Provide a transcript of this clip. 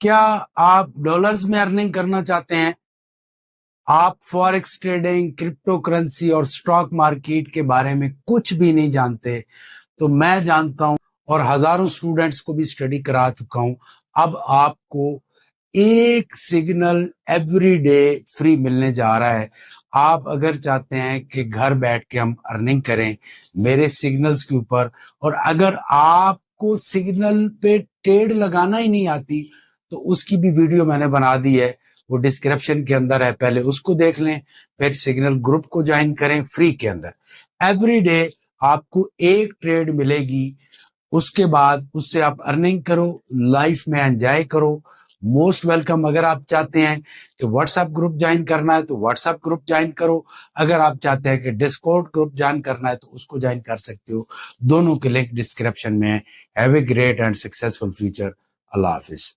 क्या आप डॉलर्स में अर्निंग करना चाहते हैं? आप फॉरेक्स ट्रेडिंग, क्रिप्टो करेंसी और स्टॉक मार्केट के बारे में कुछ भी नहीं जानते, तो मैं जानता हूं और हजारों स्टूडेंट्स को भी स्टडी करा चुका हूं। अब आपको एक सिग्नल एवरी डे फ्री मिलने जा रहा है। आप अगर चाहते हैं कि घर बैठ के हम अर्निंग करें मेरे सिग्नल्स के ऊपर, और अगर आपको सिग्नल पे ट्रेड लगाना ही नहीं आती, तो उसकी भी वीडियो मैंने बना दी है, वो डिस्क्रिप्शन के अंदर है, पहले उसको देख लें, फिर सिग्नल ग्रुप को ज्वाइन करें फ्री के अंदर। एवरी डे आपको एक ट्रेड मिलेगी, उसके बाद उससे आप अर्निंग करो, लाइफ में एंजॉय करो। Most welcome. अगर आप चाहते हैं कि व्हाट्सएप ग्रुप ज्वाइन करना है तो व्हाट्सएप ग्रुप ज्वाइन करो, अगर आप चाहते हैं कि डिस्कॉर्ड ग्रुप ज्वाइन करना है तो उसको ज्वाइन कर सकते हो। दोनों के लिंक डिस्क्रिप्शन में है। Have a great and successful future. Allah Hafiz.